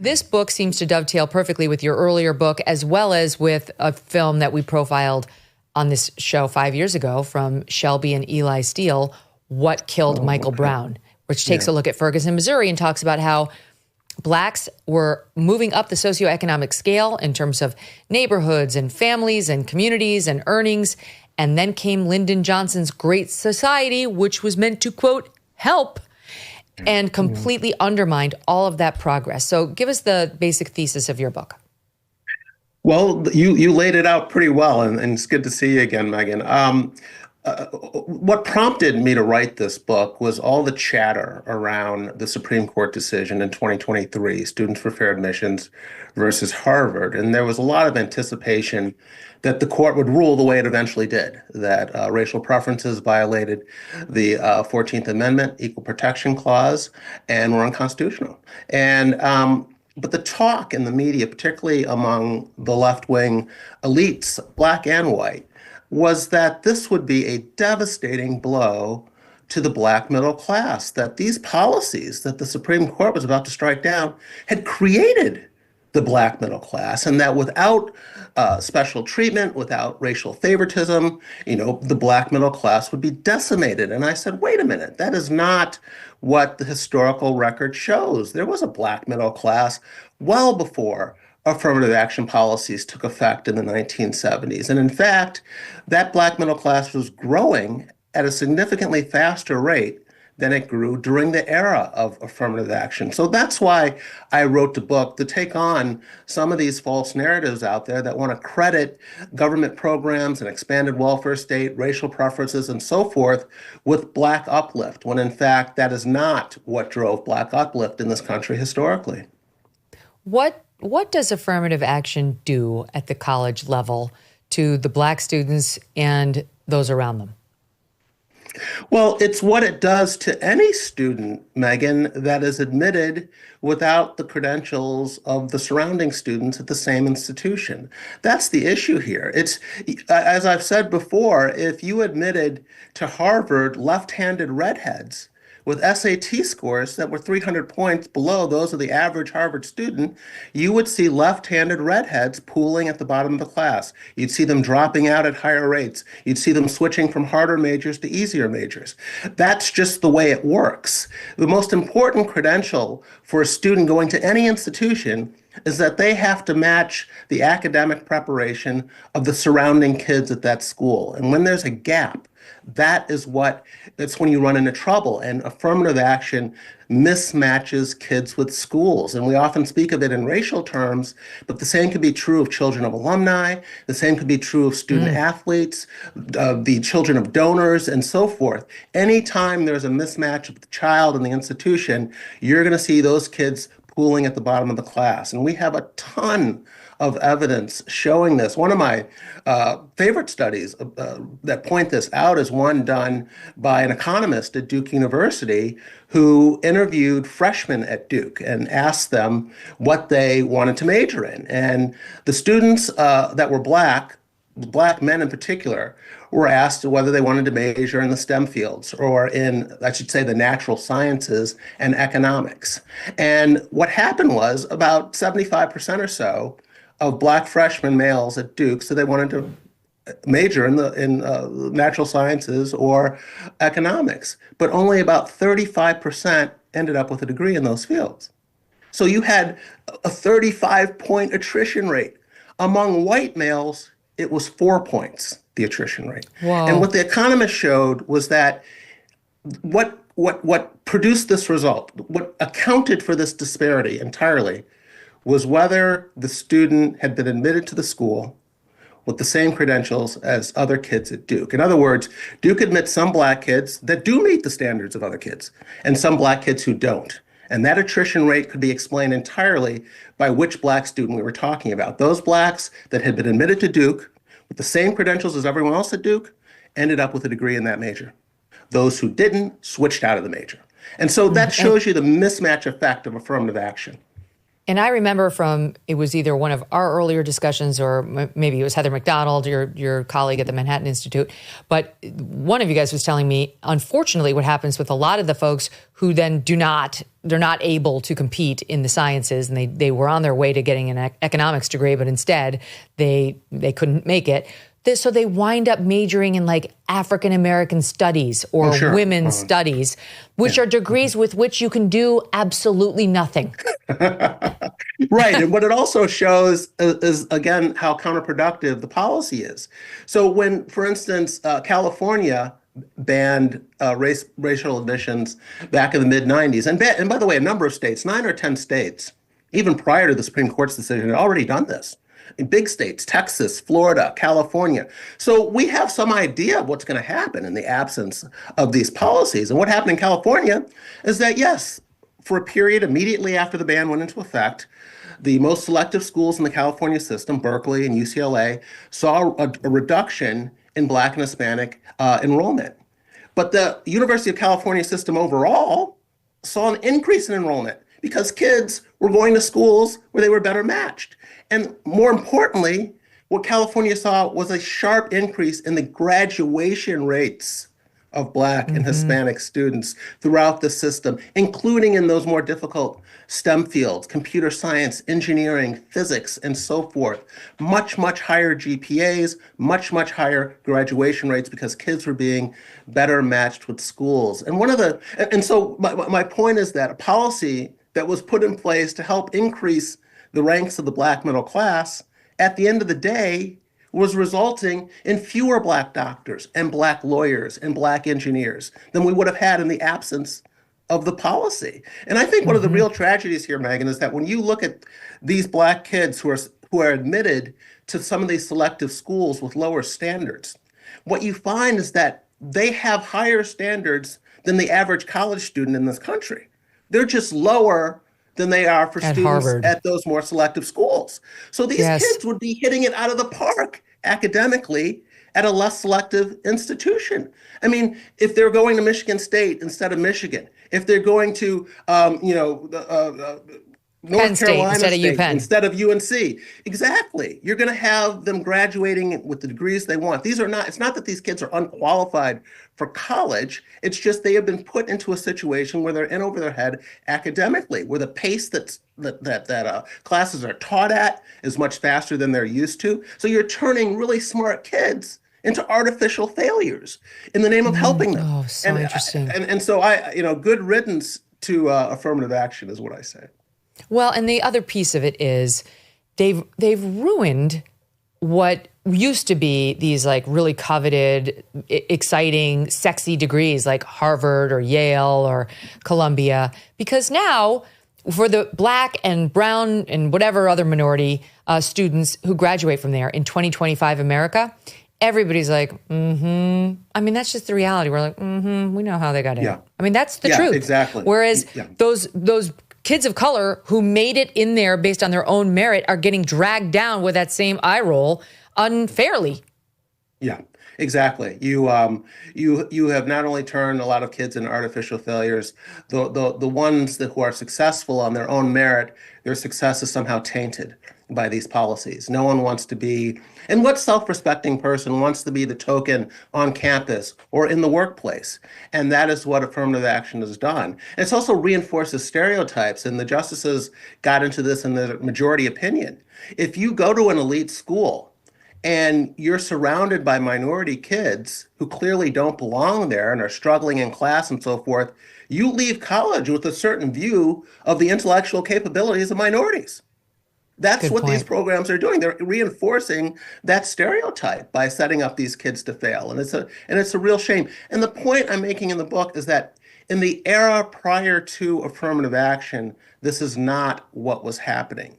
This book seems to dovetail perfectly with your earlier book, as well as with a film that we profiled on this show 5 years ago from Shelby and Eli Steele, What Killed Michael Brown, which takes a look at Ferguson, Missouri, and talks about how Blacks were moving up the socioeconomic scale in terms of neighborhoods and families and communities and earnings. And then came Lyndon Johnson's Great Society, which was meant to, quote, help, and completely undermined all of that progress. So give us the basic thesis of your book. Well, you laid it out pretty well, and it's good to see you again, Megyn. What prompted me to write this book was all the chatter around the Supreme Court decision in 2023, Students for Fair Admissions versus Harvard. And there was a lot of anticipation that the court would rule the way it eventually did, that racial preferences violated the 14th Amendment, Equal Protection Clause, and were unconstitutional. And but the talk in the media, particularly among the left-wing elites, black and white, was that this would be a devastating blow to the black middle class, that these policies that the Supreme Court was about to strike down had created the black middle class, and that without special treatment, without racial favoritism, the black middle class would be decimated. And I said, wait a minute, that is not what the historical record shows. There was a black middle class well before affirmative action policies took effect in the 1970s. And in fact, that black middle class was growing at a significantly faster rate than it grew during the era of affirmative action. So that's why I wrote the book, to take on some of these false narratives out there that want to credit government programs and expanded welfare state, racial preferences, and so forth with black uplift, when in fact that is not what drove black uplift in this country historically. What does affirmative action do at the college level to the black students and those around them? Well, it's what it does to any student, Megyn, that is admitted without the credentials of the surrounding students at the same institution. That's the issue here. It's, as I've said before, if you admitted to Harvard left-handed redheads with SAT scores that were 300 points below those of the average Harvard student, you would see left-handed redheads pooling at the bottom of the class. You'd see them dropping out at higher rates. You'd see them switching from harder majors to easier majors. That's just the way it works. The most important credential for a student going to any institution is that they have to match the academic preparation of the surrounding kids at that school. And when there's a gap, that's when you run into trouble. And affirmative action mismatches kids with schools. And we often speak of it in racial terms, but the same could be true of children of alumni. The same could be true of student athletes, the children of donors, and so forth. Anytime there's a mismatch of the child and the institution, you're going to see those kids pooling at the bottom of the class. And we have a ton of evidence showing this. One of my favorite studies that point this out is one done by an economist at Duke University who interviewed freshmen at Duke and asked them what they wanted to major in. And the students that were black men in particular, were asked whether they wanted to major in the STEM fields or in, I should say, the natural sciences and economics. And what happened was about 75% or so of black freshman males at Duke said they wanted to major in natural sciences or economics, but only about 35% ended up with a degree in those fields. So you had a 35-point attrition rate. Among white males, it was 4 points, the attrition rate. Wow. And what the economist showed was that what produced this result, what accounted for this disparity entirely, was whether the student had been admitted to the school with the same credentials as other kids at Duke. In other words, Duke admits some black kids that do meet the standards of other kids and some black kids who don't. And that attrition rate could be explained entirely by which black student we were talking about. Those blacks that had been admitted to Duke with the same credentials as everyone else at Duke ended up with a degree in that major. Those who didn't switched out of the major. And so that shows you the mismatch effect of affirmative action. And I remember it was either one of our earlier discussions or maybe it was Heather McDonald, your colleague at the Manhattan Institute. But one of you guys was telling me, unfortunately, what happens with a lot of the folks who then they're not able to compete in the sciences, and they were on their way to getting an economics degree, but instead they couldn't make it. So they wind up majoring in like African American studies or women's studies, which are degrees with which you can do absolutely nothing. Right. And what it also shows is, again, how counterproductive the policy is. So when, for instance, California banned racial admissions back in the mid-90s, and by the way, a number of states, 9 or 10 states, even prior to the Supreme Court's decision, had already done this. In big states, Texas, Florida, California. So we have some idea of what's going to happen in the absence of these policies. And what happened in California is that, yes, for a period immediately after the ban went into effect, the most selective schools in the California system, Berkeley and UCLA, saw a reduction in Black and Hispanic enrollment. But the University of California system overall saw an increase in enrollment because kids were going to schools where they were better matched. And more importantly, what California saw was a sharp increase in the graduation rates of Black and Hispanic students throughout the system, including in those more difficult STEM fields, computer science, engineering, physics, and so forth. Much, much higher GPAs, much, much higher graduation rates because kids were being better matched with schools. And so my point is that a policy that was put in place to help increase the ranks of the Black middle class, at the end of the day, was resulting in fewer Black doctors and Black lawyers and Black engineers than we would have had in the absence of the policy. And I think one of the real tragedies here, Megyn, is that when you look at these Black kids who are admitted to some of these selective schools with lower standards, what you find is that they have higher standards than the average college student in this country. They're just lower than they are for students Harvard. At those more selective schools. So these kids would be hitting it out of the park academically at a less selective institution. I mean, if they're going to Michigan State instead of Michigan, if they're going to, North Carolina State instead of UNC. Exactly. You're going to have them graduating with the degrees they want. It's not that these kids are unqualified for college. It's just they have been put into a situation where they're in over their head academically, where the pace that classes are taught at is much faster than they're used to. So you're turning really smart kids into artificial failures in the name of helping them. Oh, so interesting. And so good riddance to affirmative action is what I say. Well, and the other piece of it is they've ruined what used to be these like really coveted, exciting, sexy degrees like Harvard or Yale or Columbia, because now for the Black and brown and whatever other minority students who graduate from there in 2025 America, everybody's like, I mean, that's just the reality. We're like, we know how they got in. Yeah. I mean, that's the truth. Exactly. Whereas those kids of color who made it in there based on their own merit are getting dragged down with that same eye roll unfairly. Yeah, exactly. You have not only turned a lot of kids into artificial failures, the ones who are successful on their own merit, their success is somehow tainted by these policies. No one wants to be, and what self-respecting person wants to be the token on campus or in the workplace? And that is what affirmative action has done. And it's also reinforces stereotypes, and the justices got into this in the majority opinion. If you go to an elite school and you're surrounded by minority kids who clearly don't belong there and are struggling in class and so forth, you leave college with a certain view of the intellectual capabilities of minorities. That's what these programs are doing. They're reinforcing that stereotype by setting up these kids to fail. And it's a real shame. And the point I'm making in the book is that in the era prior to affirmative action, this is not what was happening.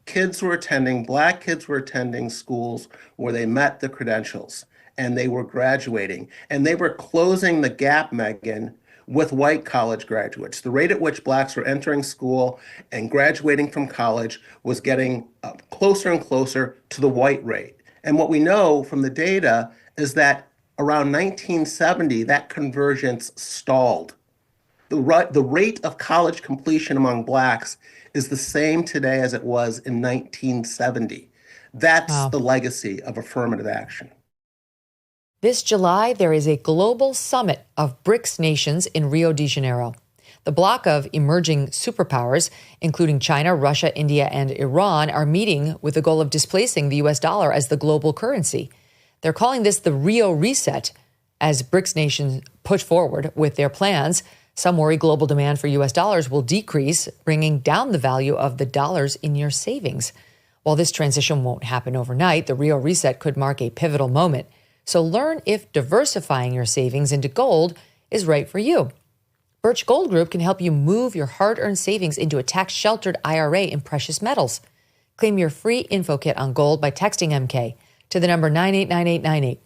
Black kids were attending schools where they met the credentials and they were graduating, and they were closing the gap, Megyn, with white college graduates. The rate at which Blacks were entering school and graduating from college was getting closer and closer to the white rate. And what we know from the data is that around 1970, that convergence stalled. The rate of college completion among Blacks is the same today as it was in 1970. That's Wow. the legacy of affirmative action. This July, there is a global summit of BRICS nations in Rio de Janeiro. The bloc of emerging superpowers, including China, Russia, India, and Iran, are meeting with the goal of displacing the U.S. dollar as the global currency. They're calling this the Rio Reset as BRICS nations push forward with their plans. Some worry global demand for U.S. dollars will decrease, bringing down the value of the dollars in your savings. While this transition won't happen overnight, the Rio Reset could mark a pivotal moment. So learn if diversifying your savings into gold is right for you. Birch Gold Group can help you move your hard-earned savings into a tax-sheltered IRA in precious metals. Claim your free info kit on gold by texting MK to the number 989898.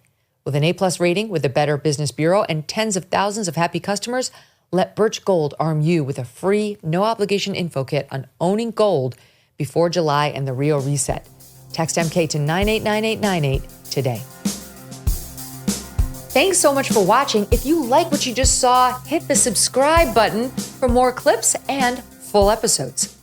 With an A-plus rating with the Better Business Bureau and tens of thousands of happy customers, let Birch Gold arm you with a free, no-obligation info kit on owning gold before July and the Rio Reset. Text MK to 989898 today. Thanks so much for watching. If you like what you just saw, hit the subscribe button for more clips and full episodes.